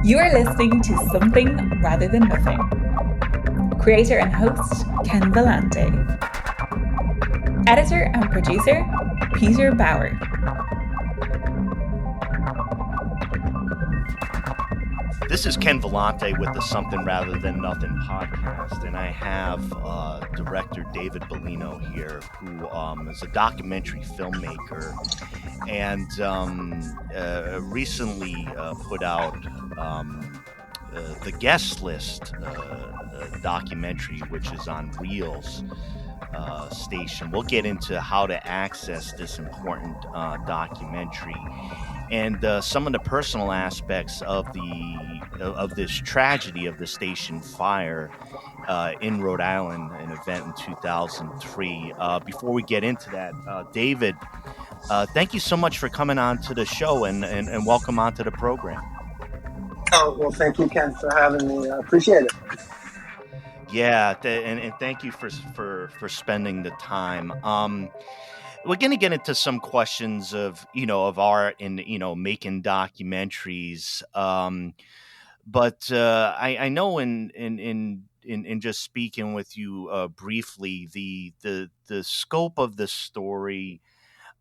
You are listening to Something Rather Than Nothing. Creator and host, Ken Vellante. Editor and producer, Peter Bauer. This is Ken Vellante with the Something Rather Than Nothing podcast, and I have director David Bellino here, who is a documentary filmmaker, and recently put out the Guest List documentary, which is on Reels station. We'll get into how to access this important documentary and some of the personal aspects of this tragedy of the station fire in Rhode Island, an event in 2003. Before we get into that, David, thank you so much for coming on to the show and welcome onto the program. Oh, well, thank you, Ken, for having me. I appreciate it. Yeah, and thank you for spending the time. We're going to get into some questions of art and making documentaries. But I know in just speaking with you briefly, the scope of the story,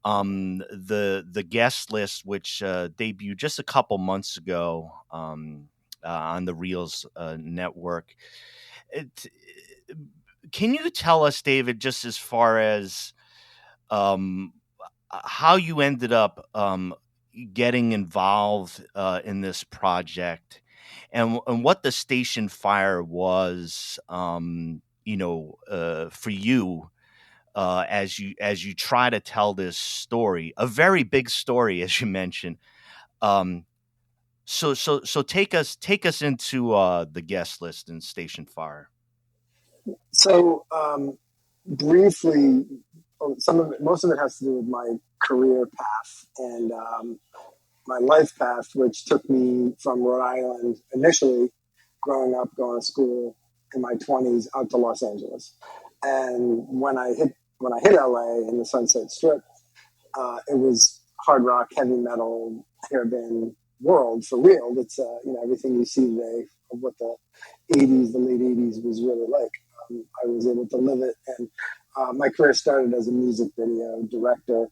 the guest list, which debuted just a couple months ago on the Reels network. Can you tell us, David, just as far as how you ended up getting involved in this project, and what the station fire was, for you as you try to tell this story, a very big story, as you mentioned. So take us into the guest list and station fire. So briefly, most of it has to do with my career path and my life path, which took me from Rhode Island initially, growing up, going to school in my 20s, out to Los Angeles. And when I hit LA in the Sunset Strip, it was hard rock, heavy metal, hairband world for real. It's everything you see today of what the late 80s was really like. I was able to live it, and my career started as a music video director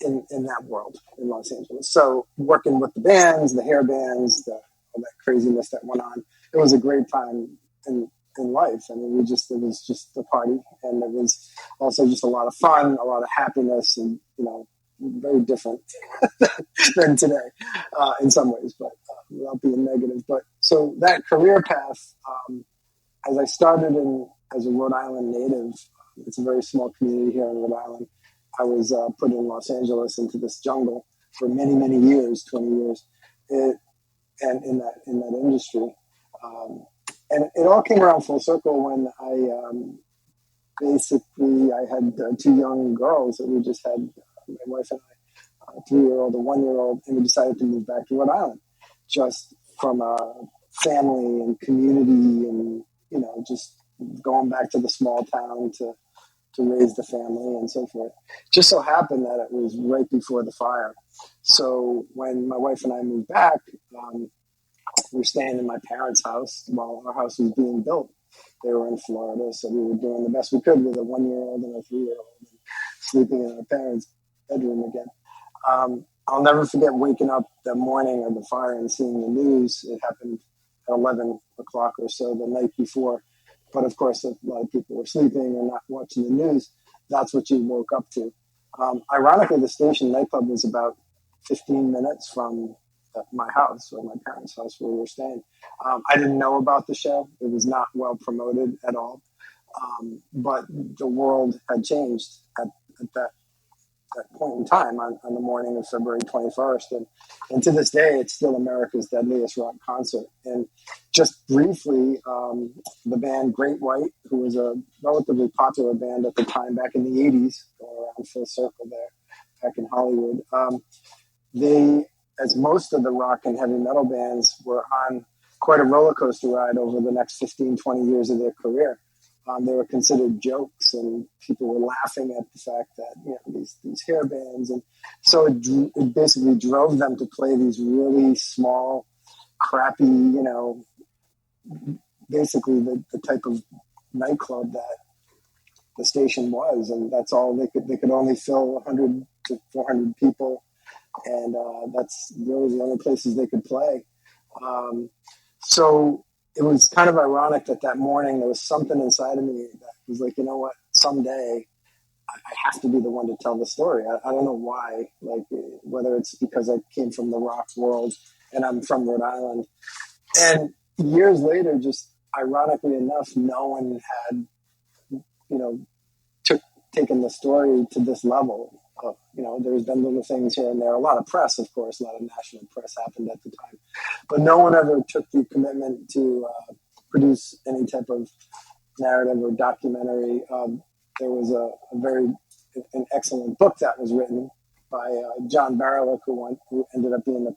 in that world in Los Angeles. So working with the bands, the hair bands, all that craziness that went on, it was a great time in life. I mean, it was just a party, and it was also just a lot of fun, a lot of happiness, and very different than today in some ways, but without being negative. But so that career path. As I started as a Rhode Island native, it's a very small community here in Rhode Island. I was put in Los Angeles into this jungle for many, many years, 20 years, and in that industry. And it all came around full circle when I had two young girls that we just had, my wife and I, a 3-year-old, a 1-year-old, and we decided to move back to Rhode Island, just from a family and community and just going back to the small town to raise the family and so forth. Just so happened that it was right before the fire. So when my wife and I moved back, we were staying in my parents' house while our house was being built. They were in Florida, so we were doing the best we could with a 1-year-old and a 3-year-old and sleeping in our parents' bedroom again. I'll never forget waking up the morning of the fire and seeing the news. It happened at 11 o'clock or so the night before. But of course, a lot of people were sleeping or not watching the news. That's what you woke up to. Ironically, the station nightclub was about 15 minutes from my house, or my parents' house where we were staying. I didn't know about the show. It was not well promoted at all. But the world had changed at that point in time on the morning of February 21st. And to this day, it's still America's deadliest rock concert. And just briefly, the band Great White, who was a relatively popular band at the time back in the 80s, going around full circle there, back in Hollywood, they, as most of the rock and heavy metal bands, were on quite a roller coaster ride over the next 15, 20 years of their career. They were considered jokes, and people were laughing at the fact that these hair bands, and so it basically drove them to play these really small crappy, basically the type of nightclub that the station was, and that's all they could only fill 100 to 400 people, and that's really the only places they could play. So it was kind of ironic that morning there was something inside of me that was like, you know what, someday I have to be the one to tell the story. I don't know why, like whether it's because I came from the rock world and I'm from Rhode Island. And years later, just ironically enough, no one had, taken the story to this level. There's been little things here and there, a lot of press, of course, a lot of national press happened at the time, but no one ever took the commitment to produce any type of narrative or documentary. There was an excellent book that was written by John Baralick, who ended up being the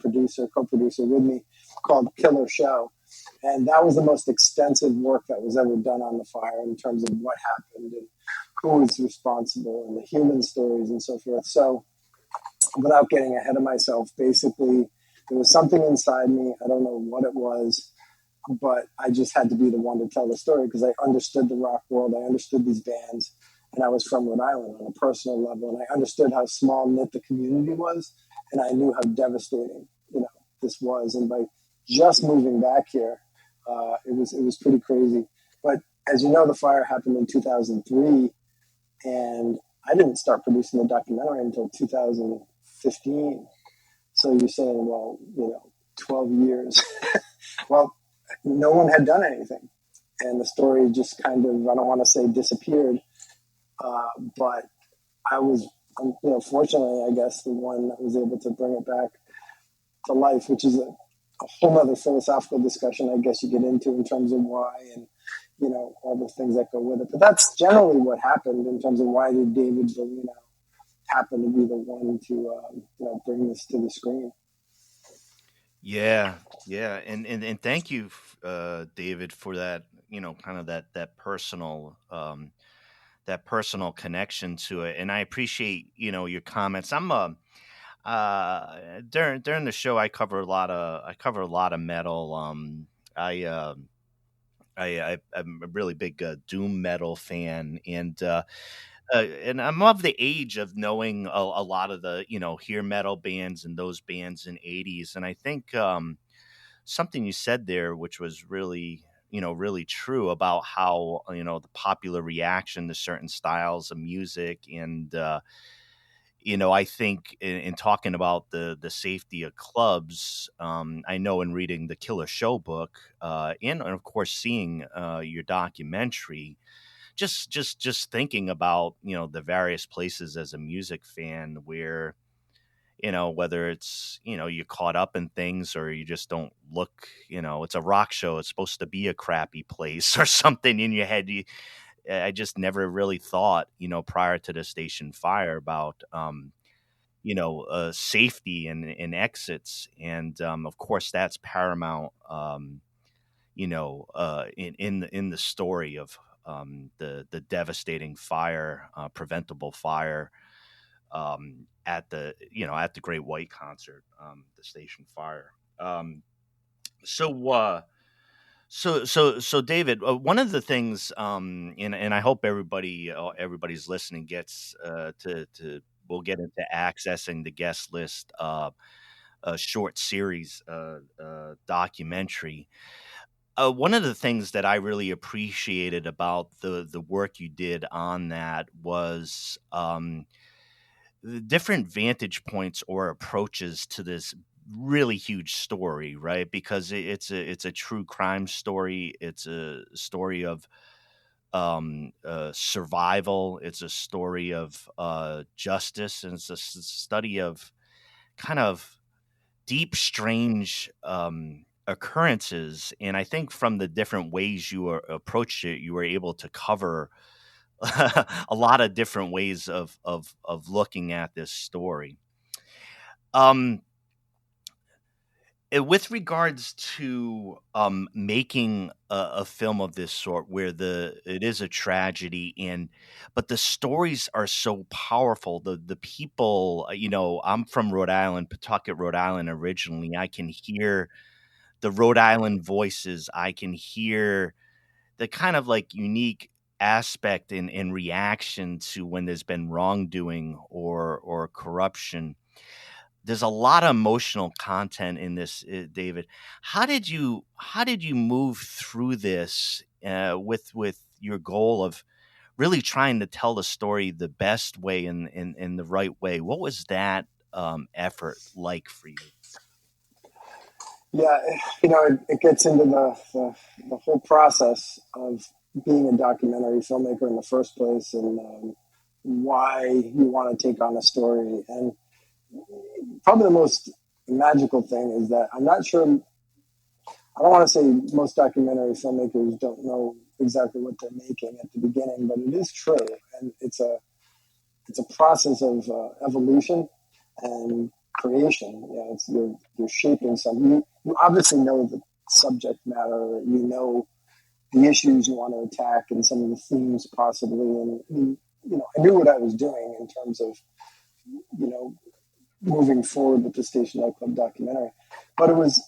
co-producer with me, called Killer Show. And that was the most extensive work that was ever done on the fire in terms of what happened and who was responsible and the human stories and so forth. So without getting ahead of myself, basically there was something inside me. I don't know what it was, but I just had to be the one to tell the story because I understood the rock world. I understood these bands, and I was from Rhode Island on a personal level, and I understood how small knit the community was, and I knew how devastating, this was. And by just moving back here, it was pretty crazy. But as you know, the fire happened in 2003, and I didn't start producing the documentary until 2015. So you're saying, well, 12 years. Well, no one had done anything. And the story just kind of, I don't want to say disappeared, but I was, fortunately, I guess, the one that was able to bring it back to life, which is a whole other philosophical discussion, I guess you get into in terms of why and, all the things that go with it. But that's generally what happened in terms of why did David Bellino happen to be the one to, bring this to the screen. Yeah, yeah, and thank you, David, for that. Kind of that personal connection to it, and I appreciate your comments. I'm during the show I cover a lot of metal. I'm a really big doom metal fan, and I'm of the age of knowing a lot of the hair metal bands and those bands in '80s, and I think something you said there, which was really really true about how the popular reaction to certain styles of music, and I think in talking about the safety of clubs, I know in reading the Killer Show book, and of course seeing your documentary, just thinking about the various places as a music fan where whether it's you're caught up in things or you just don't look, it's a rock show, it's supposed to be a crappy place or something in your head. I just never really thought prior to the station fire about safety and exits, and of course that's paramount in the story of the devastating fire, preventable fire, at the Great White Concert, the station fire. So David, one of the things, and I hope everybody's listening gets to we'll get into accessing the guest list, a short series documentary. One of the things that I really appreciated about the work you did on that was the different vantage points or approaches to this really huge story, right? Because it's a true crime story. It's a story of survival. It's a story of justice, and it's a study of kind of deep, strange occurrences. And I think from the different ways you approached it, you were able to cover a lot of different ways of looking at this story. Um, with regards to making a film of this sort, where it is a tragedy, but the stories are so powerful. The people, I'm from Rhode Island, Pawtucket, Rhode Island originally. I can hear the Rhode Island voices, I can hear the kind of like unique aspect in reaction to when there's been wrongdoing or corruption. There's a lot of emotional content in this, David. How did you move through this with your goal of really trying to tell the story the best way in the right way? What was that effort like for you? Yeah, it gets into the whole process of being a documentary filmmaker in the first place, and why you want to take on a story. And probably the most magical thing is that I'm not sure. I don't want to say most documentary filmmakers don't know exactly what they're making at the beginning, but it is true, and it's a process of evolution and creation. It's you're shaping something. You obviously know the subject matter. You know the issues you want to attack and some of the themes possibly. And I knew what I was doing in terms of moving forward with the Station Nightclub documentary, but it was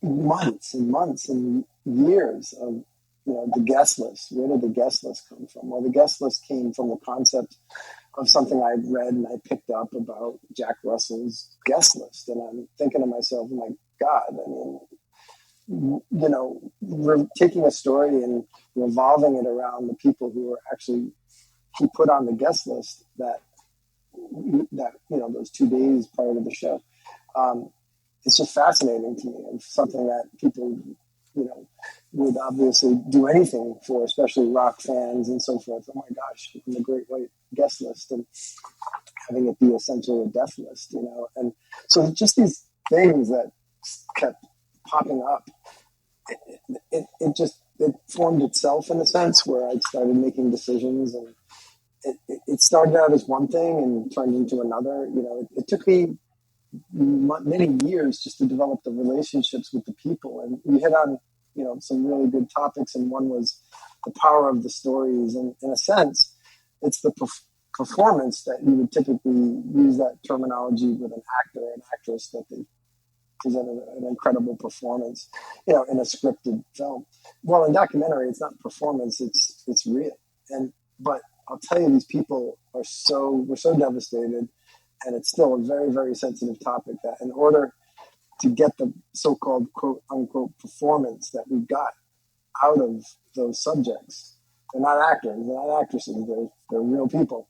months and months and years of the guest list. Where did the guest list come from? Well, the guest list came from the concept of something I'd read and I picked up about Jack Russell's guest list. And I'm thinking to myself, oh my God, I mean, we're taking a story and revolving it around the people who are actually, he put on the guest list that those 2 days prior to the show. It's just fascinating to me, and something that people, would obviously do anything for, especially rock fans and so forth. Oh my gosh, the Great White guest list, and having it be essentially a death list, and so just these things that kept popping up. It formed itself in a sense where I started making decisions, and it started out as one thing and turned into another. It took me many years just to develop the relationships with the people, and we hit on some really good topics, and one was the power of the stories, and in a sense it's the performance that you would typically use that terminology with an actor or an actress, that they presented an incredible performance in a scripted film. Well, in documentary it's not performance, it's real. But I'll tell you, these people we're so devastated, and it's still a very, very sensitive topic, that in order to get the so-called quote unquote performance that we got out of those subjects, they're not actors, they're not actresses, they're real people.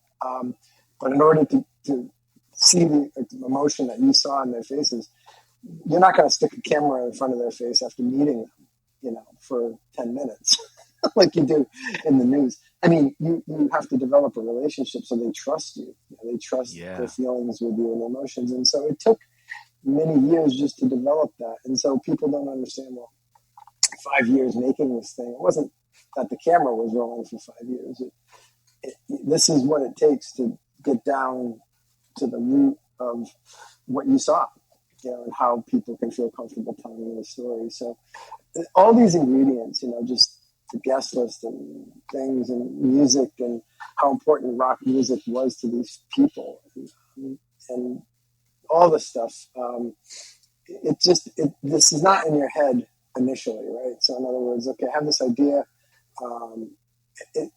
But in order to see the emotion that you saw in their faces, you're not going to stick a camera in front of their face after meeting them, for 10 minutes like you do in the news. I mean, you have to develop a relationship so they trust you. They trust their feelings with you and their emotions. And so it took many years just to develop that. And so people don't understand, well, 5 years making this thing, it wasn't that the camera was rolling for 5 years. This is what it takes to get down to the root of what you saw, and how people can feel comfortable telling you the story. So all these ingredients, just the guest list and things and music, and how important rock music was to these people, and all this stuff. This is not in your head initially, right? So in other words, okay, I have this idea.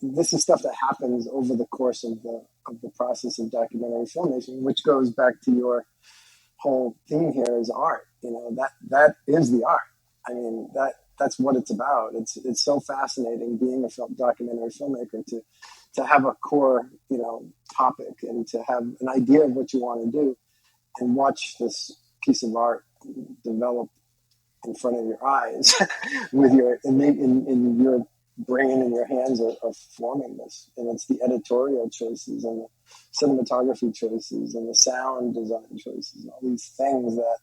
This is stuff that happens over the course of the process of documentary filmmaking, which goes back to your whole theme here is art. That is the art. I mean, that's what it's about. It's so fascinating being a documentary filmmaker to have a core, topic, and to have an idea of what you want to do, and watch this piece of art develop in front of your eyes with in your brain and your hands are forming this. And it's the editorial choices and the cinematography choices and the sound design choices and all these things that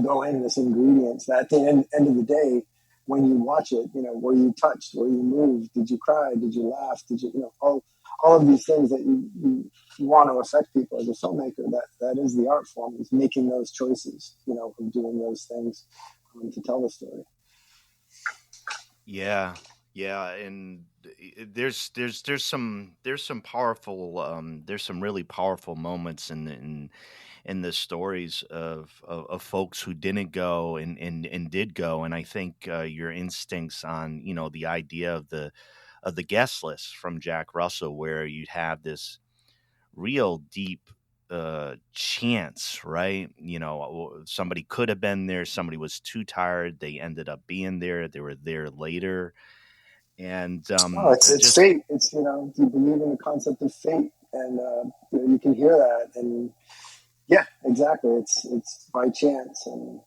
go in, this ingredients that at the end of the day, when you watch it, were you touched? Were you moved? Did you cry? Did you laugh? Did you, all of these things that you want to affect people as a filmmaker, that is the art form, is making those choices, of doing those things to tell the story. Yeah, and there's some powerful there's some really powerful moments in in the stories of folks who didn't go and did go. And I think your instincts on, the idea of the guest list from Jack Russell, where you'd have this real deep chance, right? Somebody could have been there, somebody was too tired, they ended up being there, they were there later. And it's fate. It's, do you believe in the concept of fate? And you can hear that, and yeah, exactly. It's by chance and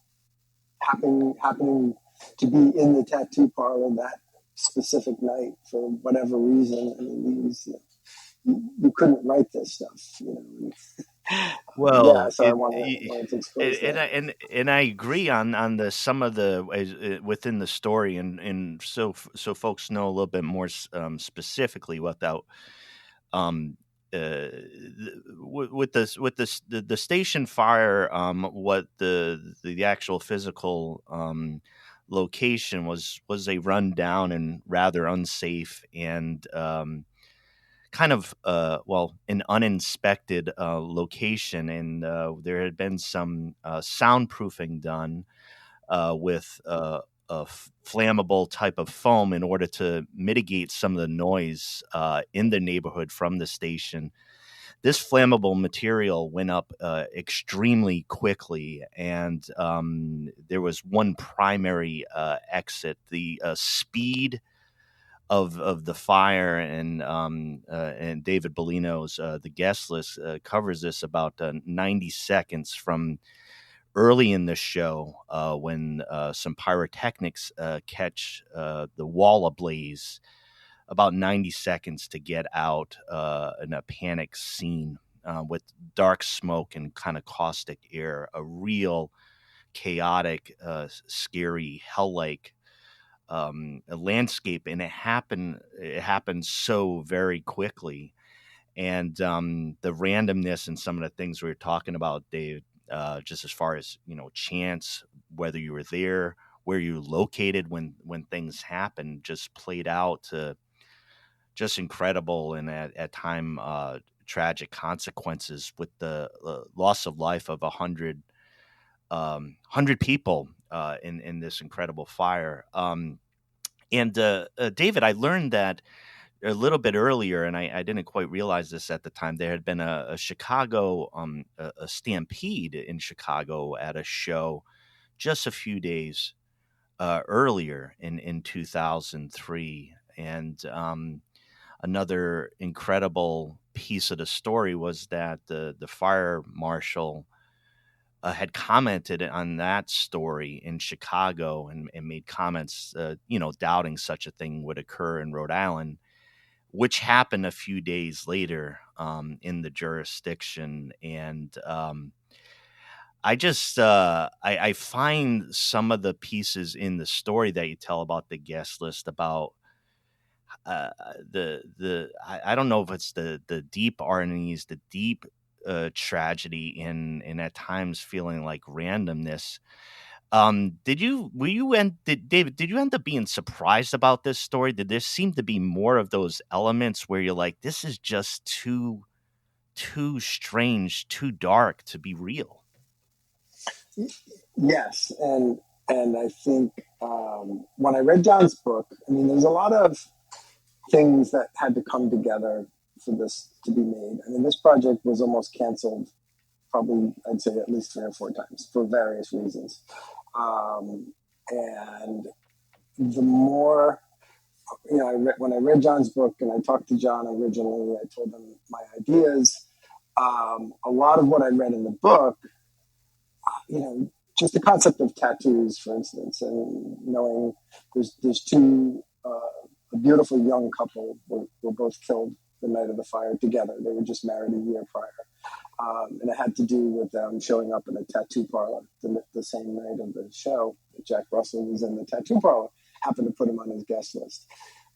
happening to be in the tattoo parlor that specific night for whatever reason. I mean, you couldn't write this stuff, well, yeah, so I wanted to expose that. and I agree on the some of the within the story, and so folks know a little bit more specifically without um with the station fire, what the actual physical location was a rundown and rather unsafe, and kind of an uninspected location, and there had been some soundproofing done with flammable type of foam in order to mitigate some of the noise in the neighborhood from the station. This flammable material went up extremely quickly, and there was one primary exit. The speed of the fire, and David Bellino's The Guest List covers this about 90 seconds from early in the show, when some pyrotechnics catch the wall ablaze, about 90 seconds to get out in a panic scene with dark smoke and kind of caustic air, a real chaotic, scary, hell-like a landscape, and it happened so very quickly. And the randomness and some of the things we were talking about, Dave, just as far as chance, whether you were there, where you located when things happened, just played out to just incredible, and at time tragic consequences, with the loss of life of 100 people in this incredible fire. And David, I learned that a little bit earlier, and I didn't quite realize this at the time. There had been a Chicago, a stampede in Chicago at a show just a few days earlier in 2003. And another incredible piece of the story was that the fire marshal had commented on that story in Chicago, and made comments, doubting such a thing would occur in Rhode Island, which happened a few days later in the jurisdiction. And I just I find some of the pieces in the story that you tell about the guest list, about I don't know if it's the deep ironies, the deep tragedy, and at times feeling like randomness. David, did you end up being surprised about this story? Did there seem to be more of those elements where you're like, this is just too strange, too dark to be real? Yes, and I think when I read John's book, I mean, there's a lot of things that had to come together for this to be made. I mean, this project was almost canceled, probably, I'd say, at least 3 or 4 times for various reasons. And the more, when I read John's book and I talked to John originally, I told him my ideas. A lot of what I read in the book, just the concept of tattoos, for instance, and knowing there's two, a beautiful young couple were both killed the night of the fire together. They were just married a year prior. And it had to do with them showing up in a tattoo parlor the same night of the show. Jack Russell was in the tattoo parlor, happened to put him on his guest list.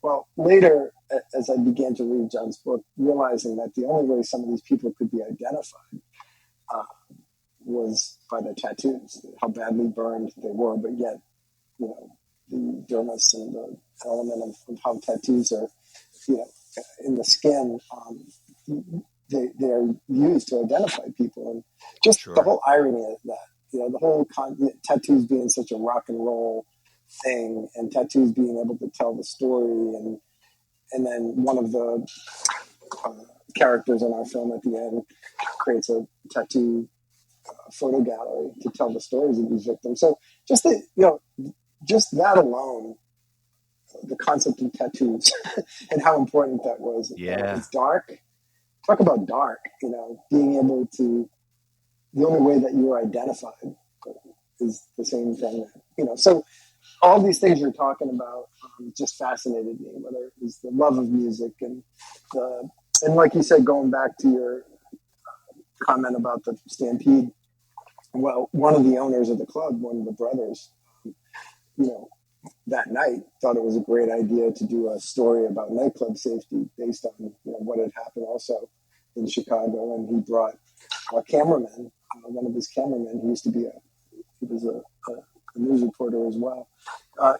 Well, later, as I began to read John's book, realizing that the only way some of these people could be identified was by their tattoos, how badly burned they were, but yet, the dermis and the element of how tattoos are, in the skin, they're used to identify people, and just the whole irony of that. The whole tattoos being such a rock and roll thing, and tattoos being able to tell the story, and then one of the characters in our film at the end creates a tattoo photo gallery to tell the stories of these victims. So just just that alone, the concept of tattoos and how important that was. It's dark. Talk about dark. Being able to, the only way that you are identified is the same thing. So all these things you're talking about just fascinated me. Whether it was the love of music and like you said, going back to your comment about the Stampede. Well, one of the owners of the club, one of the brothers, that night thought it was a great idea to do a story about nightclub safety based on what had happened also in Chicago, and he brought a cameraman, one of his cameramen, who used to be he was a news reporter as well,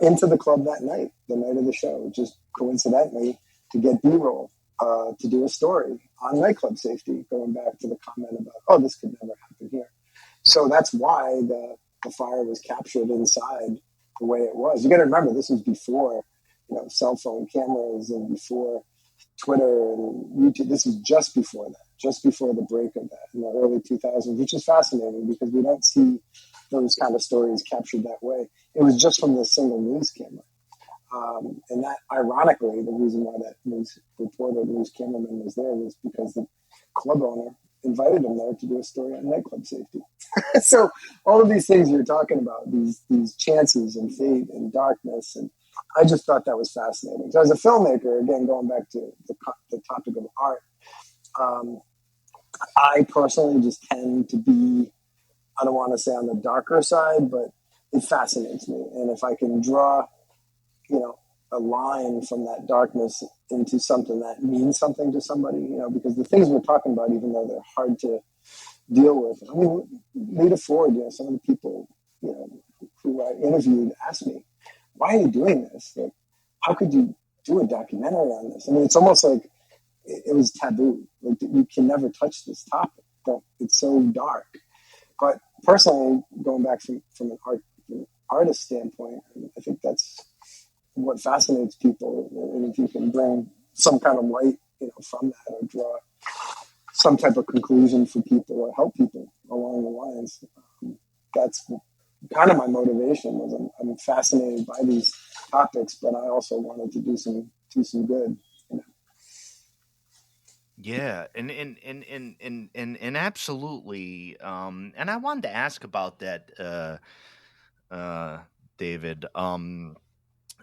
into the club that night, the night of the show, just coincidentally to get B-roll, to do a story on nightclub safety, going back to the comment about, this could never happen here. So that's why the fire was captured inside the way it was. You got to remember, this was before, cell phone cameras and before Twitter and YouTube. This is just before that, just before the break of that in the early 2000s, which is fascinating because we don't see those kind of stories captured that way. It was just from this single news camera. And that, ironically, the reason why that news reporter, news cameraman was there was because the club owner invited him there to do a story on nightclub safety. So all of these things you're talking about, these chances and fate and darkness, and I just thought that was fascinating. So as a filmmaker, again, going back to the topic of art, I personally just tend to be, I don't want to say on the darker side, but it fascinates me. And if I can draw, a line from that darkness into something that means something to somebody, because the things we're talking about, even though they're hard to deal with, I mean, Lita Ford, some of the people, who I interviewed asked me, why are you doing this? Like, how could you do a documentary on this? I mean, it's almost like it was taboo. Like, you can never touch this topic. It's so dark. But personally, going back from an artist standpoint, I think that's what fascinates people. And if you can bring some kind of light, from that, or draw some type of conclusion for people or help people along the lines, that's kind of my motivation. Was I'm fascinated by these topics, but I also wanted to do some good. Yeah, and absolutely. And I wanted to ask about that, David.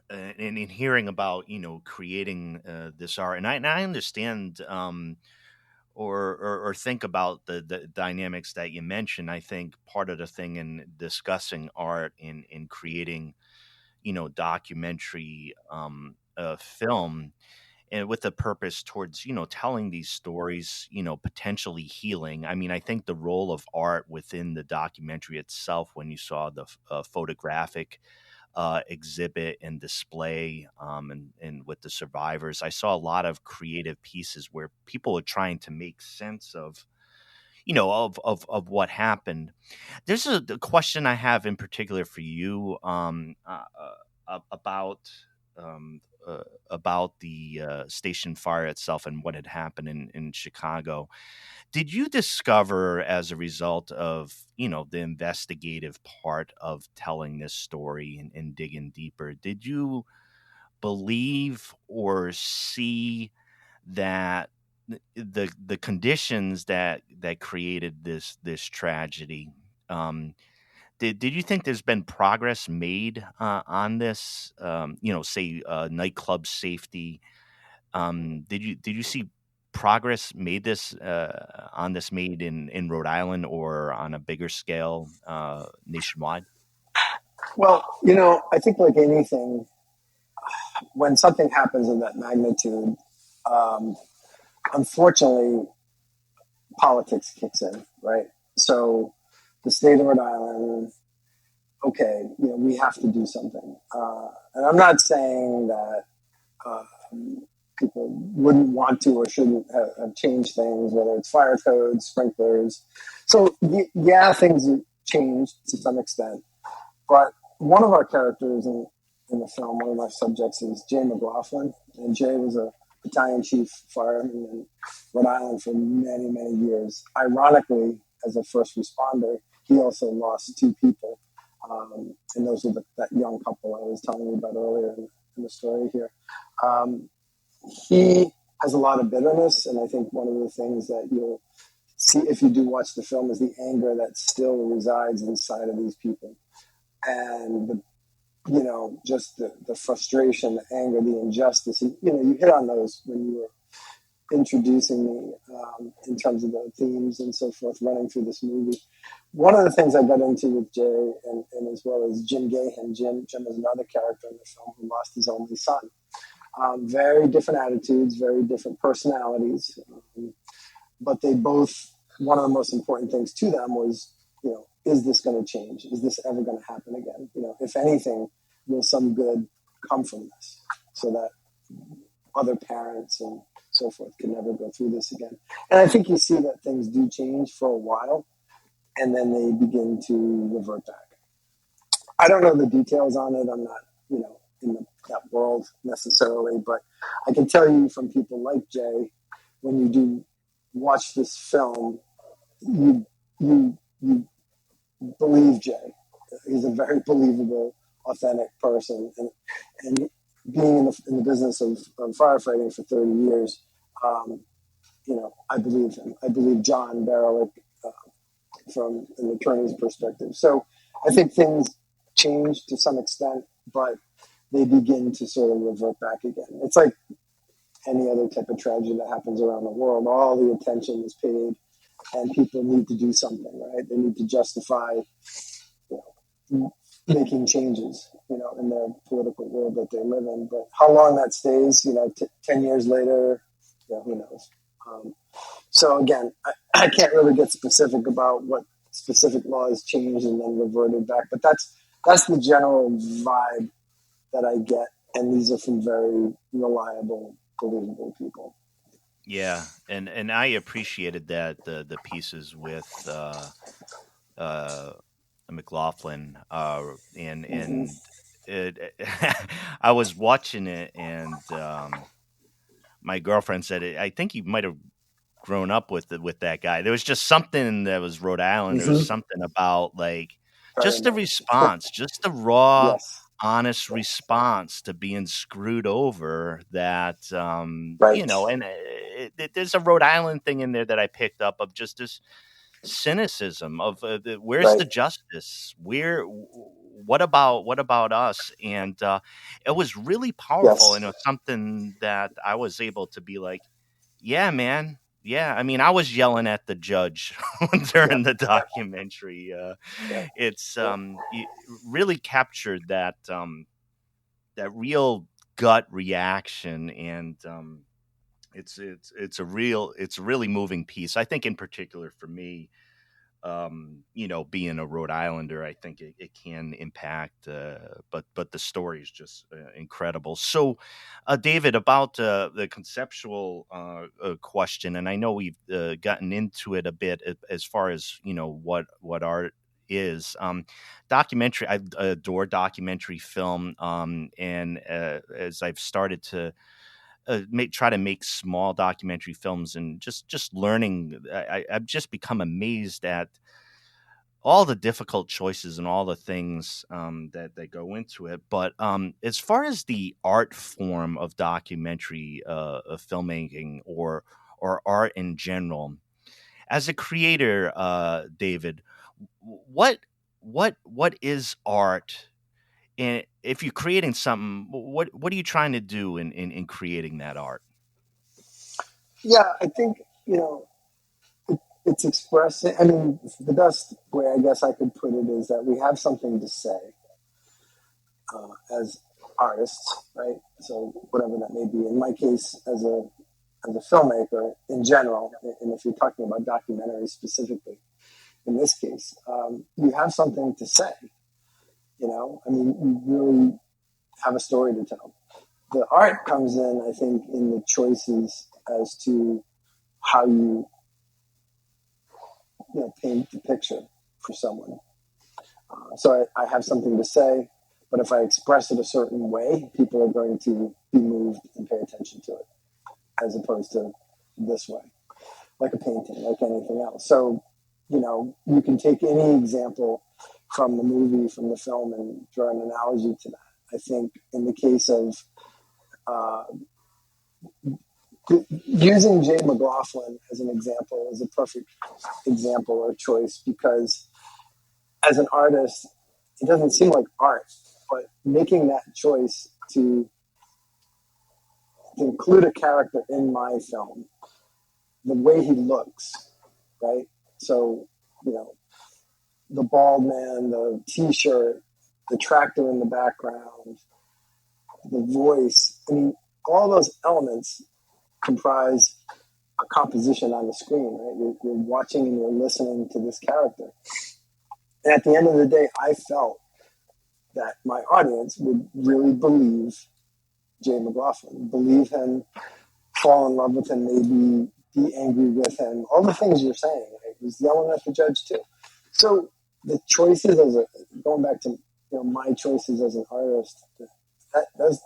In hearing about creating this art, and I understand, or think about the dynamics that you mentioned. I think part of the thing in discussing art in creating documentary film, and with a purpose towards telling these stories, potentially healing. I mean, I think the role of art within the documentary itself, when you saw the photographic exhibit and display, and with the survivors, I saw a lot of creative pieces where people are trying to make sense of of what happened. There's a question I have in particular for you, about um, about the station fire itself and what had happened in Chicago. Did you discover, as a result of the investigative part of telling this story and digging deeper, did you believe or see that the conditions that created this tragedy, did you think there's been progress made on this, say nightclub safety? Did you see progress made this on this made in Rhode Island or on a bigger scale nationwide? Well, I think like anything, when something happens of that magnitude, unfortunately, politics kicks in, right? So the state of Rhode Island, okay, we have to do something. And I'm not saying that people wouldn't want to or shouldn't have changed things, whether it's fire codes, sprinklers. So yeah, things have changed to some extent. But one of our characters in the film, one of my subjects is Jay McLaughlin. And Jay was a battalion chief fireman in Rhode Island for many, many years. Ironically, as a first responder, he also lost two people. And those are that young couple I was telling you about earlier in the story here. He has a lot of bitterness, and I think one of the things that you'll see if you do watch the film is the anger that still resides inside of these people. And just the frustration, the anger, the injustice. And, you hit on those when you were introducing me in terms of the themes and so forth, running through this movie. One of the things I got into with Jay and as well as Jim Gahan. Jim is another character in the film who lost his only son. Very different attitudes, very different personalities. But they both, one of the most important things to them was, is this going to change? Is this ever going to happen again? If anything, will some good come from this so that other parents and so forth can never go through this again? And I think you see that things do change for a while, and then they begin to revert back. I don't know the details on it. I'm not, in that world necessarily, but I can tell you from people like Jay, when you do watch this film, you believe Jay. He's a very believable, authentic person, and being in the business of firefighting for 30 years, I believe him. I believe John Barelick from an attorney's perspective. So I think things change to some extent, but they begin to sort of revert back again. It's like any other type of tragedy that happens around the world. All the attention is paid, and people need to do something, right? They need to justify making changes, in the political world that they live in. But how long that stays, 10 years later, who knows? So again, I can't really get specific about what specific laws changed and then reverted back, but that's the general vibe that I get. And these are from very reliable, believable people. Yeah, and I appreciated that the pieces with McLaughlin and it, I was watching it, and my girlfriend said I think you might have grown up with that guy. There was just something that was Rhode Island. There was something about just the response, just the raw. Yes. Honest response to being screwed over that Right. And there's a Rhode Island thing in there that I picked up of just this cynicism of where's the justice, what about us, and it was really powerful. And it was something that I was able to be like, yeah, man. Yeah, I mean, I was yelling at the judge during the documentary. It's it really captured that that real gut reaction, and it's a really moving piece. I think, in particular for me, being a Rhode Islander, I think it can impact, but the story is just incredible. So, David, about the conceptual question, and I know we've gotten into it a bit as far as what art is. Documentary, I adore documentary film, and as I've started to try to make small documentary films, and just learning, I've just become amazed at all the difficult choices and all the things that go into it. But as far as the art form of documentary of filmmaking or art in general, as a creator, David, what is art? And if you're creating something, what are you trying to do in creating that art? Yeah, I think, it's expressing, I mean, the best way I guess I could put it is that we have something to say as artists, right? So whatever that may be. In my case, as a filmmaker in general, and if you're talking about documentaries specifically, in this case, you have something to say. I mean, you really have a story to tell. the art comes in, I think, in the choices as to how paint the picture for someone. So I have something to say, but if I express it a certain way, people are going to be moved and pay attention to it, as opposed to this way, like a painting, like anything else. So, you can take any example from the movie, from the film, and draw an analogy to that. I think in the case of using Jay McLaughlin as an example is a perfect example or choice, because as an artist, it doesn't seem like art, but making that choice to include a character in my film, the way he looks, right? So, the bald man, the t-shirt, the tractor in the background, the voice, I mean, all those elements comprise a composition on the screen, right? You're watching and you're listening to this character. And at the end of the day, I felt that my audience would really believe Jay McLaughlin, believe him, fall in love with him, maybe be angry with him, all the things you're saying. Right? He was yelling at the judge too. So the choices going back to my choices as an artist,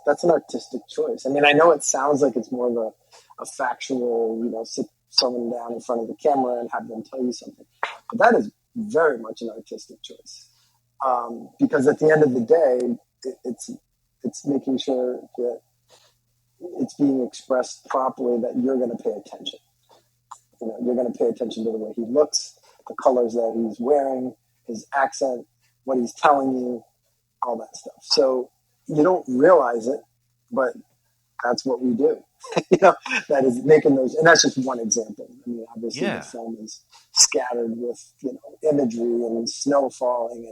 that's an artistic choice. I mean, I know it sounds like it's more of a factual, sit someone down in front of the camera and have them tell you something, but that is very much an artistic choice, because at the end of the day, it's making sure that it's being expressed properly, that you're going to pay attention. You're going to pay attention to the way he looks, the colors that he's wearing, his accent, what he's telling you, all that stuff. So you don't realize it, but that's what we do. That is making those, and that's just one example. I mean, obviously the film is scattered with, imagery and snow falling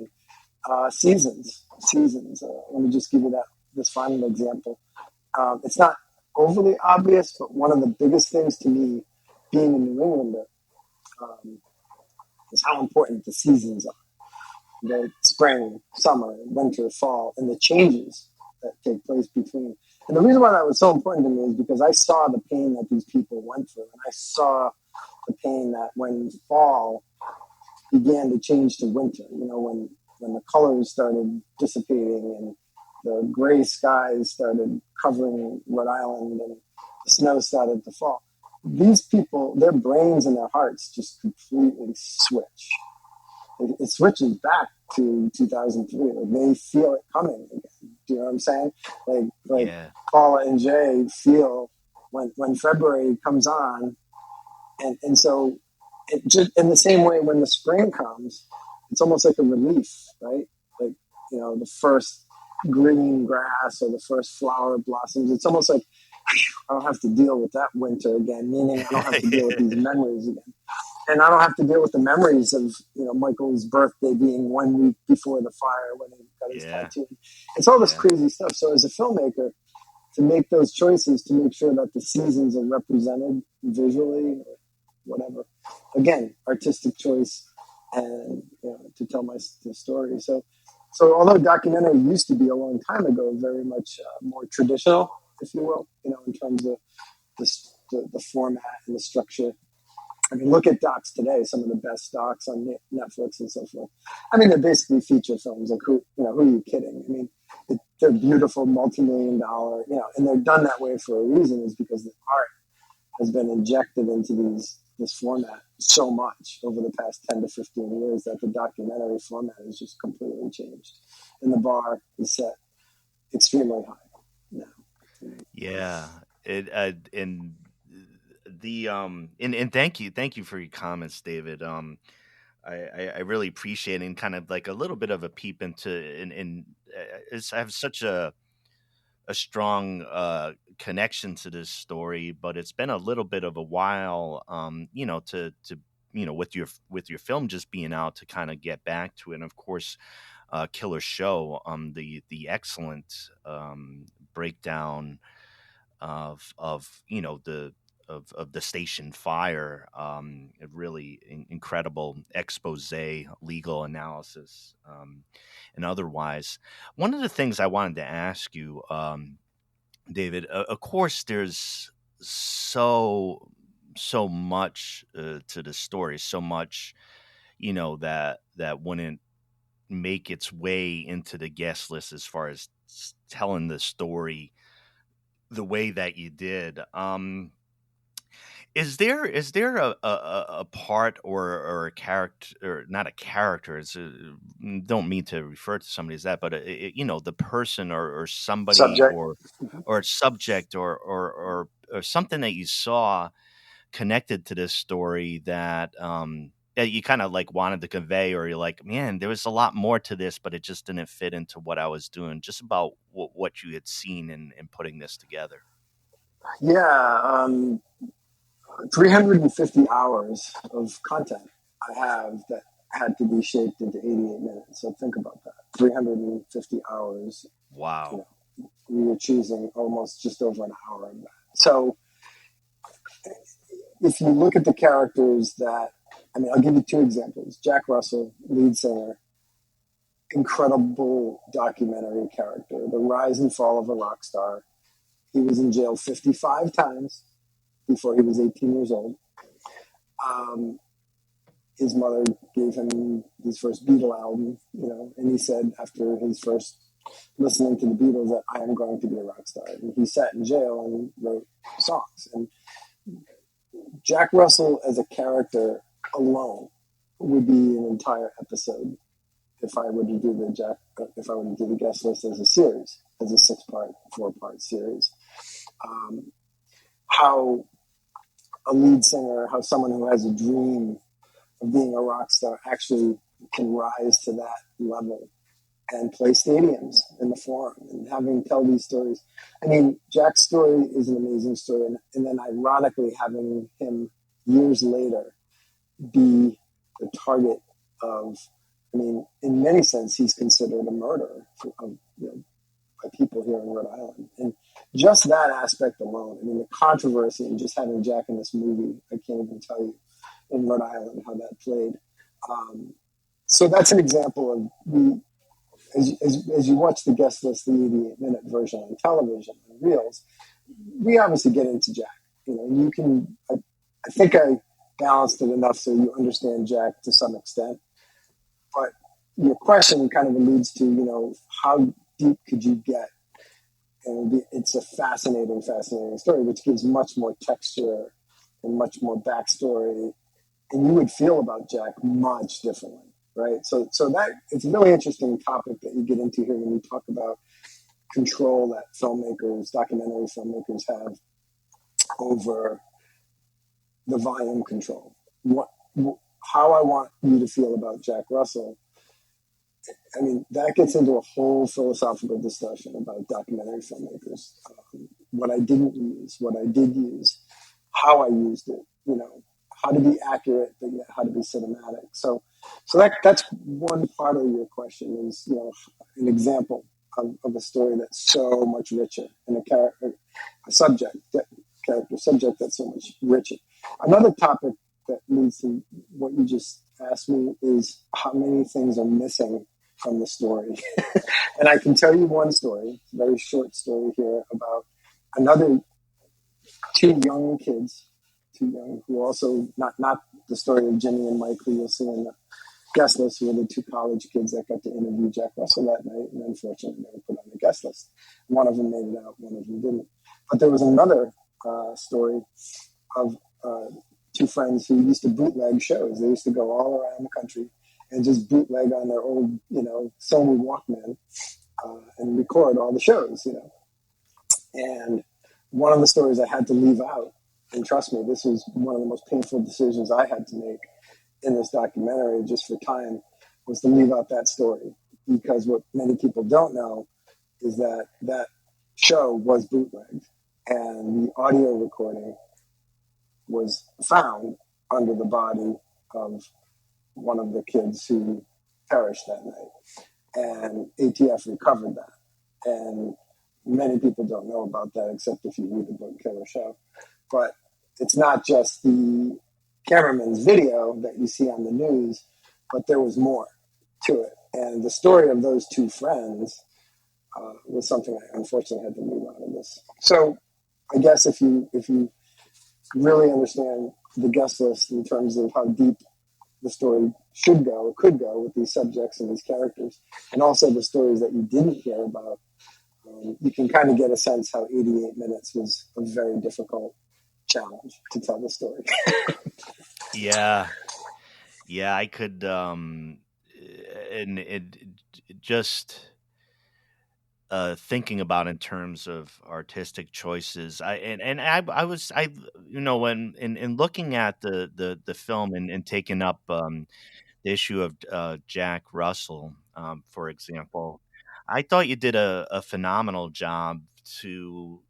and seasons. Let me just give you this final example. It's not overly obvious, but one of the biggest things to me, being a New Englander, is how important the seasons are. The spring, summer, winter, fall, and the changes that take place between. And the reason why that was so important to me is because I saw the pain that these people went through, and I saw the pain that when fall began to change to winter, when the colors started dissipating and the gray skies started covering Rhode Island and the snow started to fall. These people, their brains and their hearts just completely switch. It switches back to 2003. Like, they feel it coming again. Do you know what I'm saying? Like Paula and Jay feel when February comes on, and so it just in the same way when the spring comes, it's almost like a relief, right? Like the first green grass or the first flower blossoms. It's almost like I don't have to deal with that winter again. Meaning I don't have to deal with these memories again. And I don't have to deal with the memories of Michael's birthday being 1 week before the fire when he got his tattoo. It's all this crazy stuff. So as a filmmaker, to make those choices, to make sure that the seasons are represented visually or whatever, again, artistic choice, and to tell the story. So although documentary used to be a long time ago very much more traditional, if you will, in terms of the format and the structure. I mean, look at docs today. Some of the best docs on Netflix and so forth. I mean, they're basically feature films. Like who are you kidding? I mean, they're beautiful, multi-million-dollar, and they're done that way for a reason. Is because the art has been injected into this format so much over the past 10 to 15 years that the documentary format has just completely changed, and the bar is set extremely high now. Yeah, and thank you for your comments, David. I really appreciate it, and kind of like a little bit of a peep into I have such a strong connection to this story, but it's been a little bit of a while, to with your film just being out, to kind of get back to it. And of course, Killer Show, the excellent breakdown of the station fire, a really incredible expose, legal analysis, and otherwise. One of the things I wanted to ask you, David. Of course, there's so much to the story, so much, that wouldn't make its way into the guest list as far as telling the story the way that you did. Is there a part or a character, or not a character? Don't mean to refer to somebody as that, but the person or somebody Subject. or subject or something that you saw connected to this story that you kind of like wanted to convey, or you're like, man, there was a lot more to this, but it just didn't fit into what I was doing. Just about what you had seen in putting this together. Yeah, 350 hours of content I have that had to be shaped into 88 minutes. So think about that. 350 hours. Wow. We were choosing almost just over an hour of that. So if you look at the characters I'll give you two examples. Jack Russell, lead singer, incredible documentary character, the rise and fall of a rock star. He was in jail 55 times before he was 18 years old. His mother gave him his first Beatle album, and he said after his first listening to the Beatles that I am going to be a rock star. And he sat in jail and wrote songs. And Jack Russell as a character alone would be an entire episode if I were to do the guest list as a series, as a 4-part series. How a lead singer, how someone who has a dream of being a rock star actually can rise to that level and play stadiums in the Forum and having tell these stories. I mean, Jack's story is an amazing story. And then ironically, having him years later be the target of, in many sense, he's considered a murderer by people here in Rhode Island. And just that aspect alone, the controversy and just having Jack in this movie, I can't even tell you in Rhode Island how that played. So that's an example of as you watch the guest list, the 88-minute version on television and reels, we obviously get into Jack. You can, I think I balanced it enough so you understand Jack to some extent. But your question kind of alludes to, how deep could you get? And it's a fascinating story, which gives much more texture and much more backstory. And you would feel about Jack much differently, right? So that it's a really interesting topic that you get into here when you talk about control that documentary filmmakers have over the volume control. How I want you to feel about Jack Russell. That gets into a whole philosophical discussion about documentary filmmakers. What I didn't use, what I did use, how I used it, how to be accurate, but yet how to be cinematic. So that's one part of your question is, an example of a story that's so much richer and a subject that's so much richer. Another topic that leads to what you just asked me is how many things are missing from the story. And I can tell you one story, a very short story here about two young kids, who also, not the story of Jimmy and Mike, who you'll see in the guest list, who were the two college kids that got to interview Jack Russell that night, and unfortunately they were put on the guest list. One of them made it out, one of them didn't. But there was another story of two friends who used to bootleg shows. They used to go all around the country and just bootleg on their old, Sony Walkman and record all the shows, And one of the stories I had to leave out, and trust me, this was one of the most painful decisions I had to make in this documentary just for time, was to leave out that story. Because what many people don't know is that show was bootlegged and the audio recording was found under the body of one of the kids who perished that night. And ATF recovered that. And many people don't know about that except if you read the book Killer Show. But it's not just the cameraman's video that you see on the news, but there was more to it. And the story of those two friends was something I unfortunately had to leave out of this. So I guess if you really understand the guest list in terms of how deep the story should go, could go with these subjects and these characters, and also the stories that you didn't hear about, you can kind of get a sense how 88 minutes was a very difficult challenge to tell the story. Yeah. Yeah, I could and it just thinking about in terms of artistic choices. I was when in looking at the film and taking up the issue of Jack Russell, for example, I thought you did a phenomenal job to,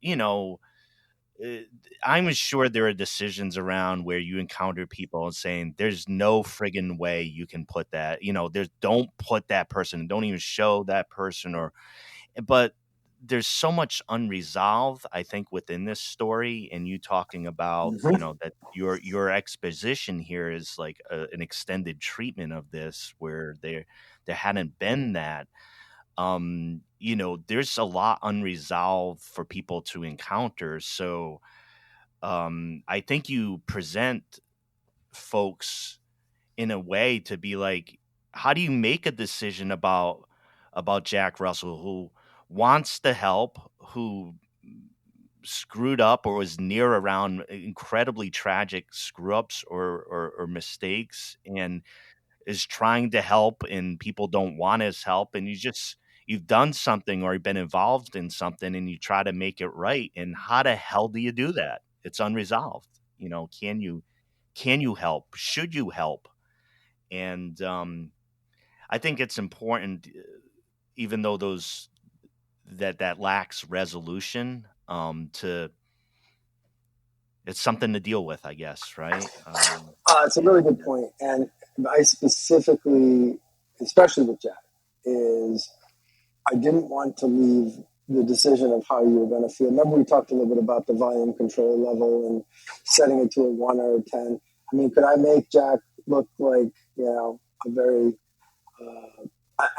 uh, I'm sure there are decisions around where you encounter people and saying, "There's no friggin' way you can put that." There's don't put that person, don't even show that person, but there's so much unresolved, I think, within this story. And you talking about, Mm-hmm. that your exposition here is like an extended treatment of this, where there hadn't been that. There's a lot unresolved for people to encounter. So I think you present folks in a way to be like, how do you make a decision about Jack Russell, who wants to help, who screwed up or was near around incredibly tragic screw ups or mistakes, and is trying to help, and people don't want his help, and you've done something or been involved in something, and you try to make it right. And how the hell do you do that? It's unresolved. Can you help? Should you help? And I think it's important, even though that lacks resolution, to it's something to deal with, I guess, right? It's a really good point. And I specifically, especially with Jack, is I didn't want to leave the decision of how you were going to feel. Remember, we talked a little bit about the volume control level and setting it to a 1 or a 10. I mean, could I make Jack look like, a very,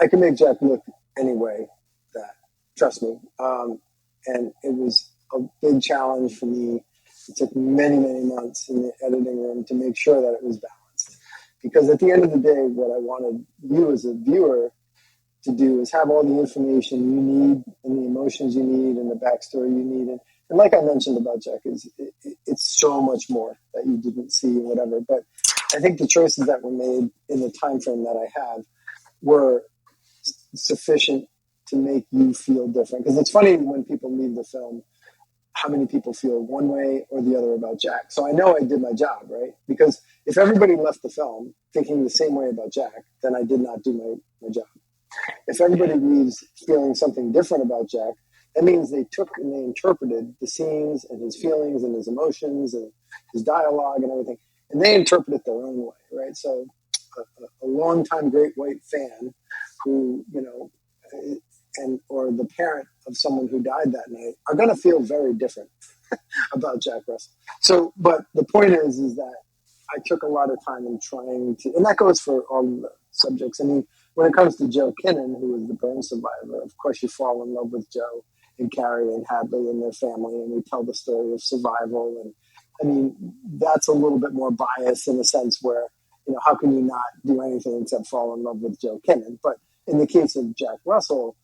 I can make Jack look any way that, trust me. And it was a big challenge for me. It took many, many months in the editing room to make sure that it was balanced. Because at the end of the day, what I wanted you as a viewer to do is have all the information you need and the emotions you need and the backstory you need. And like I mentioned about Jack, it's so much more that you didn't see and whatever. But I think the choices that were made in the time frame that I have were sufficient to make you feel different. Because it's funny when people leave the film, how many people feel one way or the other about Jack. So I know I did my job, right? Because if everybody left the film thinking the same way about Jack, then I did not do my job. If everybody leaves feeling something different about Jack, that means they took and they interpreted the scenes and his feelings and his emotions and his dialogue and everything, and they interpret it their own way, right? So a longtime great white fan who, or the parent of someone who died that night are going to feel very different about Jack Russell. So, but the point is that I took a lot of time in trying to, and that goes for all the subjects. I mean, when it comes to Joe Kinnan, who was the burn survivor, of course you fall in love with Joe and Carrie and Hadley and their family, and we tell the story of survival. And I mean, that's a little bit more biased in a sense where, how can you not do anything except fall in love with Joe Kinnan? But in the case of Jack Russell,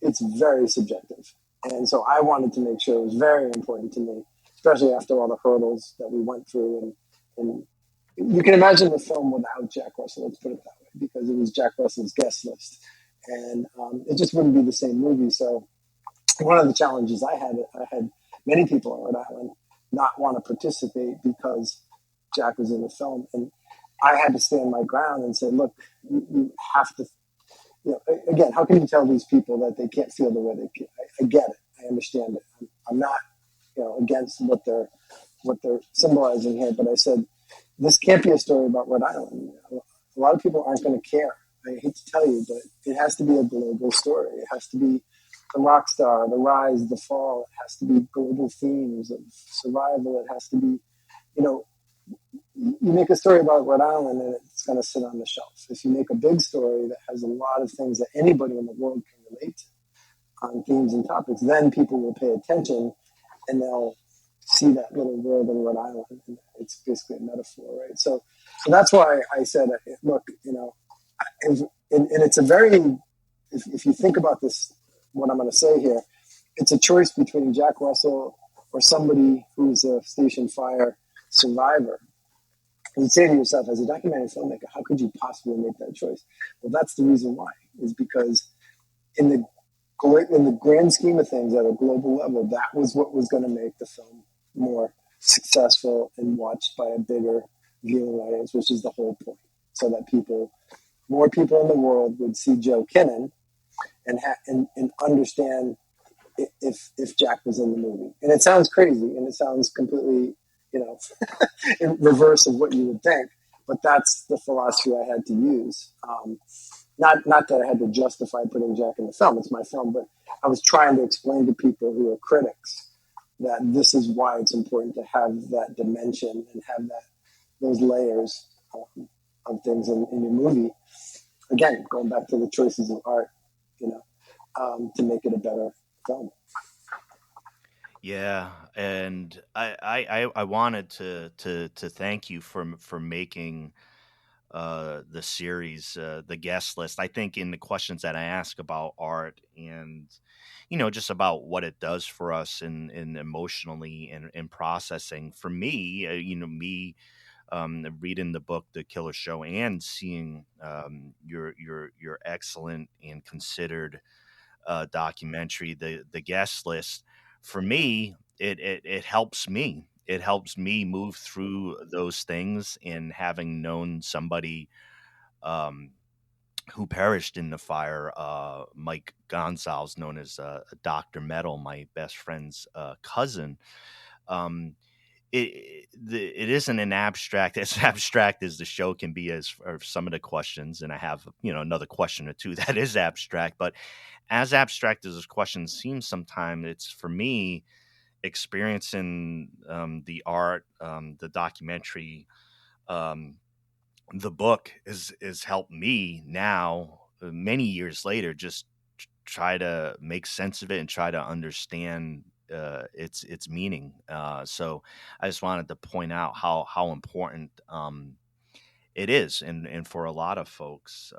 it's very subjective. And so I wanted to make sure it was very important to me, especially after all the hurdles that we went through. And you can imagine the film without Jack Russell, let's put it that way, because it was Jack Russell's guest list. And it just wouldn't be the same movie. So one of the challenges I had many people on Rhode Island not want to participate because Jack was in the film. And I had to stand my ground and say, look, you have to, again, how can you tell these people that they can't feel the way they can? I get it. I understand it. I'm not, against what they're symbolizing here. But I said, this can't be a story about Rhode Island. A lot of people aren't going to care. I hate to tell you, but it has to be a global story. It has to be the rock star, the rise, the fall. It has to be global themes of survival. It has to be, you make a story about Rhode Island and it's going to sit on the shelf. If you make a big story that has a lot of things that anybody in the world can relate to, on themes and topics, then people will pay attention and they'll see that little world in Rhode Island. And it's basically a metaphor, right? So that's why I said, look, and it's a very, if you think about this, what I'm going to say here, it's a choice between Jack Russell or somebody who's a station fire survivor. And you say to yourself, as a documentary filmmaker, how could you possibly make that choice? Well, that's the reason why, is because in the grand scheme of things at a global level, that was what was going to make the film more successful and watched by a bigger viewing audience, which is the whole point. So that more people in the world would see Joe Kinnan and understand if Jack was in the movie. And it sounds crazy and it sounds completely, in reverse of what you would think, but that's the philosophy I had to use. Not that I had to justify putting Jack in the film. It's my film, but I was trying to explain to people who are critics that this is why it's important to have that dimension and have those layers of things in your movie. Again, going back to the choices of art, to make it a better film. Yeah, and I wanted to thank you for making the series, the guest list. I think in the questions that I ask about art and just about what it does for us in emotionally and processing. For me, me reading the book The Killer Show and seeing your excellent and considered documentary, the guest list, for me, it helps me. It helps me move through those things, and having known somebody um, who perished in the fire, Mike Gonzalez, known as Dr. Metal, my best friend's cousin. Um, it isn't an abstract as abstract as the show can be as for some of the questions, and I have another question or two that is abstract, but as abstract as this question seems, sometimes it's, for me, experiencing the art, the documentary, um, the book has helped me now, many years later, just try to make sense of it and try to understand its meaning. So I just wanted to point out how important it is, and for a lot of folks,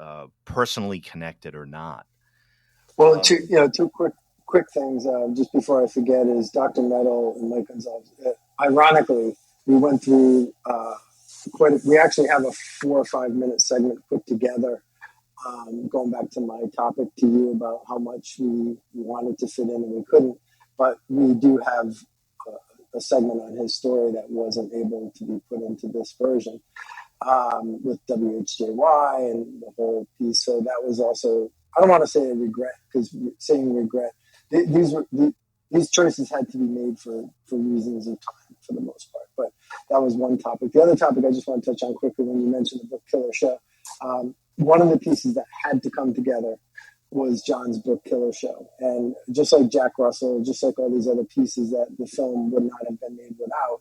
personally connected or not. Well, two quick things just before I forget is Dr. Metal and Mike Gonzalez. Ironically, we went through we actually have a 4 or 5 minute segment put together, going back to my topic to you about how much we wanted to fit in and we couldn't. But we do have a segment on his story that wasn't able to be put into this version, with WHJY and the whole piece. So that was also, I don't want to say a regret, because saying regret, these choices had to be made for reasons of time for the most part. But that was one topic. The other topic I just want to touch on quickly, when you mentioned the book Killer Show, one of the pieces that had to come together was John's book Killer Show. And just like Jack Russell, just like all these other pieces that the film would not have been made without,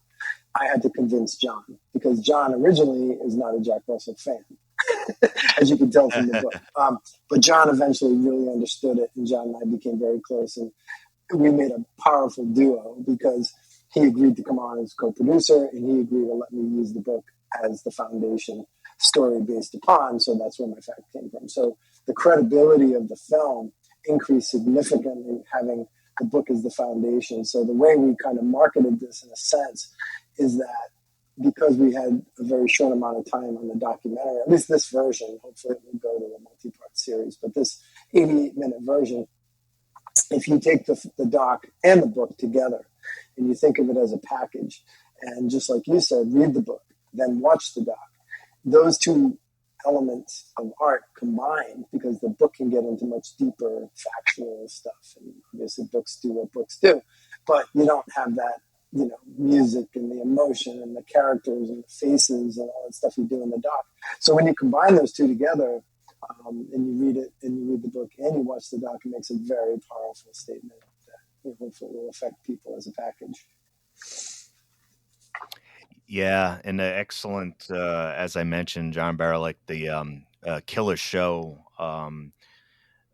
I had to convince John, because John originally is not a Jack Russell fan, as you can tell from the book. But John eventually really understood it, and John and I became very close, and we made a powerful duo because he agreed to come on as co-producer, and he agreed to let me use the book as the foundation story based upon. So that's where my fact came from. So the credibility of the film increased significantly having the book as the foundation. So the way we kind of marketed this, in a sense, is that because we had a very short amount of time on the documentary, at least this version, hopefully it will go to a multi-part series, but this 88-minute version, if you take the doc and the book together and you think of it as a package, and just like you said, read the book, then watch the doc, those two elements of art combined, because the book can get into much deeper factual stuff, and obviously books do what books do, but you don't have that, music and the emotion and the characters and the faces and all that stuff you do in the doc. So when you combine those two together, and you read it, and you read the book and you watch the doc, it makes a very powerful statement that hopefully will affect people as a package. Yeah, and the excellent, as I mentioned, John Barlick, the Killer Show.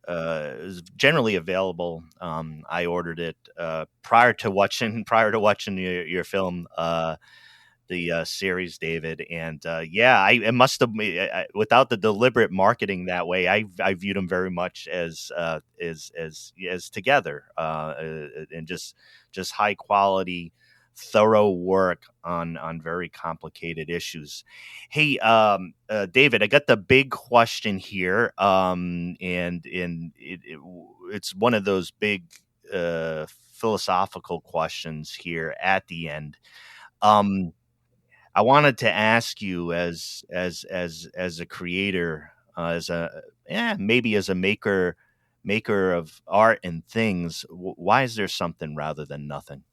is generally available. I ordered it prior to watching your film, the series, David. And it must have without the deliberate marketing that way. I viewed them very much as together, and just high quality, thorough work on very complicated issues. Hey, David, I got the big question here, and it's one of those big philosophical questions here at the end. I wanted to ask you, as a creator, maybe as a maker of art and things, why is there something rather than nothing?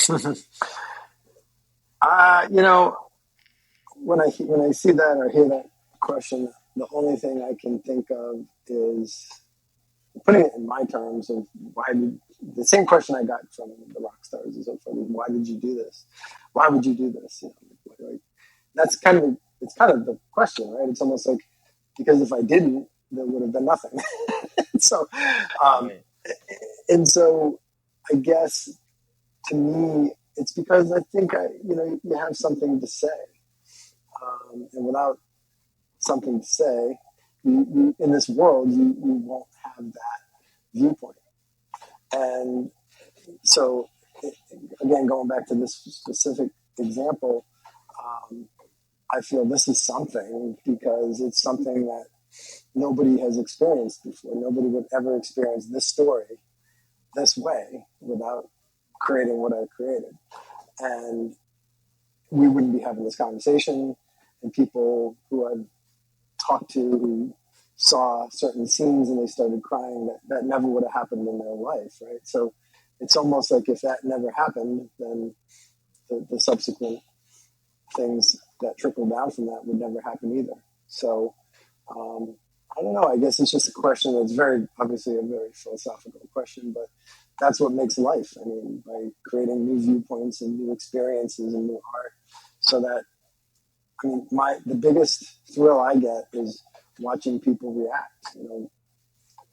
You know, when I see that or hear that question, the only thing I can think of is putting it in my terms of the same question I got from the rock stars is why did you do this? Why would you do this? That's kind of the question, right? It's almost like, because if I didn't, there would have been nothing. So, and so I guess to me, it's because I think you have something to say, and without something to say, you, in this world, you won't have that viewpoint. And so, again, going back to this specific example, I feel this is something because it's something that nobody has experienced before. Nobody would ever experience this story this way without creating what I created. And we wouldn't be having this conversation, and people who I've talked to who saw certain scenes and they started crying, that never would have happened in their life, right? So it's almost like if that never happened, then the subsequent things that trickle down from that would never happen either. So I don't know. I guess it's just a question that's obviously a very philosophical question, but that's what makes life. I mean, by creating new viewpoints and new experiences and new art, so that, I mean, the biggest thrill I get is watching people react,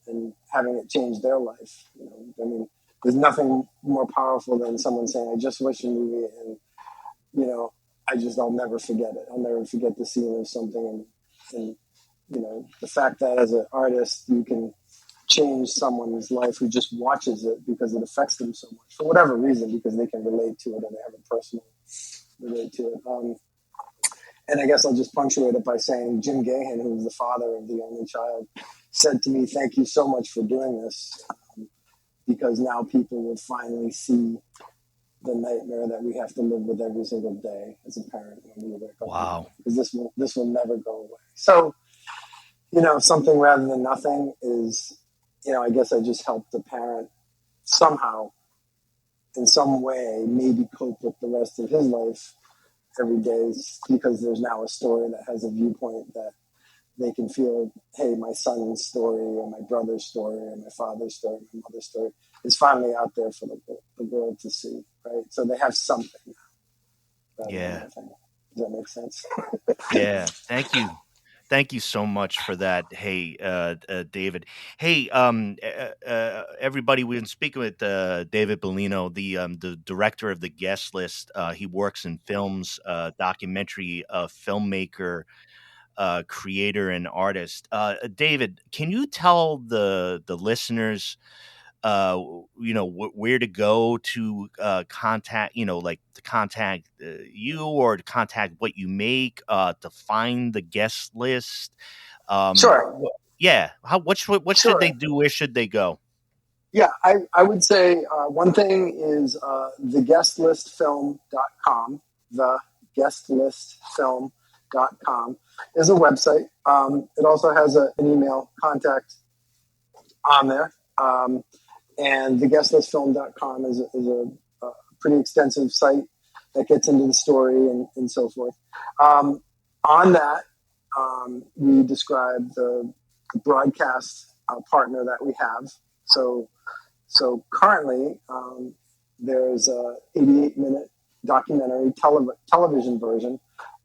and having it change their life. I mean, there's nothing more powerful than someone saying, "I just watched a movie, and I'll never forget it. I'll never forget the scene of something." And the fact that as an artist you can change someone's life who just watches it because it affects them so much for whatever reason, because they can relate to it and they have a personal relate to it. And I guess I'll just punctuate it by saying Jim Gahan, who was the father of the only child, said to me, "Thank you so much for doing this, because now people will finally see the nightmare that we have to live with every single day as a parent when we wake up." Wow. Because this will never go away. So, something rather than nothing is, I guess I just helped the parent somehow, in some way, maybe cope with the rest of his life every day, because there's now a story that has a viewpoint that they can feel, hey, my son's story or my brother's story or my father's story, my mother's story is finally out there for the world to see, right? So they have something now. Yeah. Does that make sense? Yeah. Thank you. Thank you so much for that. Hey, David. Hey, everybody, we've been speaking with David Bellino, the director of The Guest List. He works in films, documentary filmmaker, creator, and artist. David, can you tell the listeners where to go to contact, like to contact you, or to contact what you make, to find the guest list? Sure. Yeah. What should they do? Where should they go? Yeah, I would say one thing is theguestlistfilm.com. Theguestlistfilm.com is a website. It also has an email contact on there. And theguestlistfilm.com is a pretty extensive site that gets into the story and so forth. On that, we describe the broadcast partner that we have. So currently, there's a 88-minute documentary television version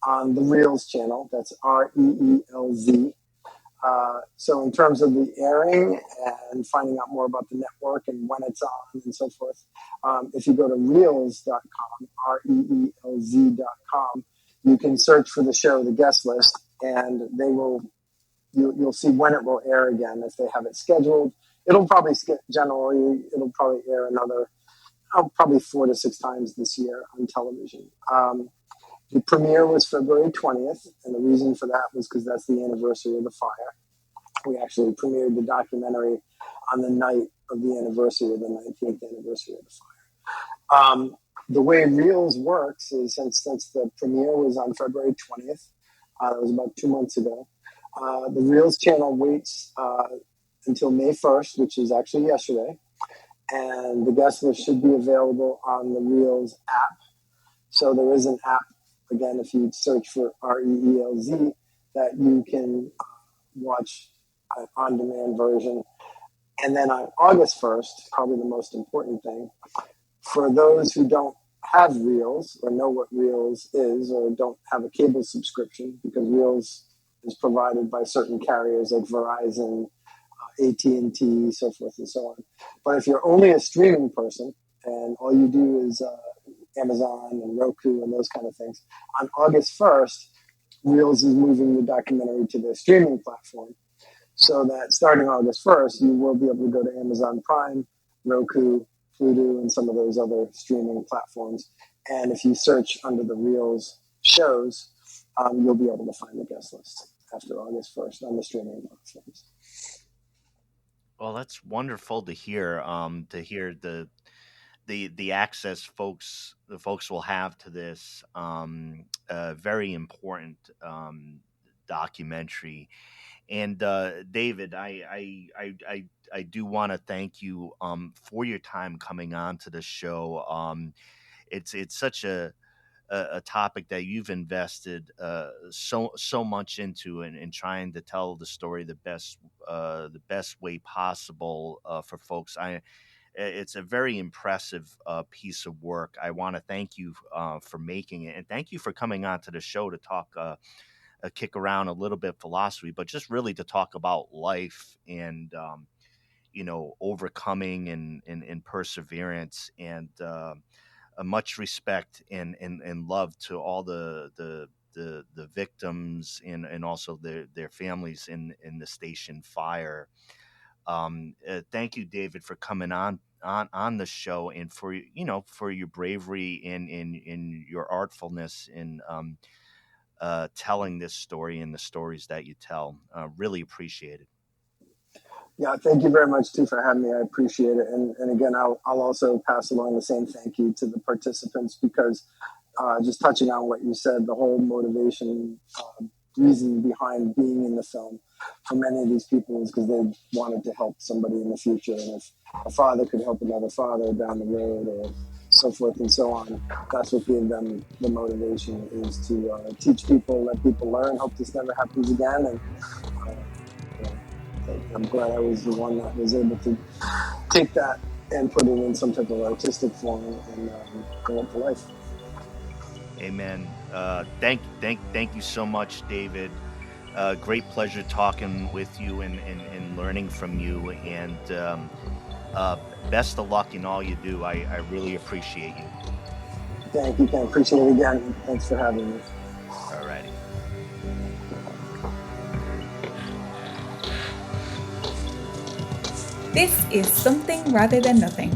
on the Reels channel. That's REELZ. So in terms of the airing and finding out more about the network and when it's on and so forth, if you go to reels.com, reelz.com, you can search for the show, the guest list, and you'll see when it will air again if they have it scheduled. It'll probably air another probably 4 to 6 times this year on television. The premiere was February 20th, and the reason for that was because that's the anniversary of the fire. We actually premiered the documentary on the night of the anniversary, of the 19th anniversary of the fire. The way Reels works is since the premiere was on February 20th, that was about 2 months ago, the Reels channel waits until May 1st, which is actually yesterday, and the guest list should be available on the Reels app. So there is an app, again, if you search for REELZ, that you can watch an on-demand version. And then on August 1st, probably the most important thing, for those who don't have Reels or know what Reels is or don't have a cable subscription, because Reels is provided by certain carriers like Verizon, AT&T, so forth and so on. But if you're only a streaming person and all you do is Amazon and Roku and those kind of things, on August 1st, Reels is moving the documentary to their streaming platform. So that starting August 1st, you will be able to go to Amazon Prime, Roku, Voodoo, and some of those other streaming platforms. And if you search under the Reels shows, you'll be able to find the guest list after August 1st on the streaming platforms. Well, that's wonderful to hear. The access the folks will have to this very important documentary. And David, I do want to thank you for your time coming on to the show. It's such a topic that you've invested so much into in trying to tell the story the best way possible for folks. It's a very impressive piece of work. I want to thank you for making it, and thank you for coming on to the show to talk, kick around a little bit philosophy, but just really to talk about life and overcoming and perseverance, and much respect and love to all the victims and also their families in the station fire. Thank you, David, for coming on the show, and for your bravery and in your artfulness in telling this story and the stories that you tell. Really appreciate it. Yeah, thank you very much too for having me. I appreciate it. And again, I'll also pass along the same thank you to the participants, because just touching on what you said, the whole motivation, reason behind being in the film for many of these people is because they wanted to help somebody in the future. And if a father could help another father down the road or so forth and so on, that's what gave them the motivation, is to teach people, let people learn, hope this never happens again. And I'm glad I was the one that was able to take that and put it in some type of artistic form and bring it to life. Amen. Thank you so much, David. Great pleasure talking with you and learning from you. And best of luck in all you do. I really appreciate you. Thank you, Ken. Appreciate it again. Thanks for having me. All righty. This is Something Rather Than Nothing,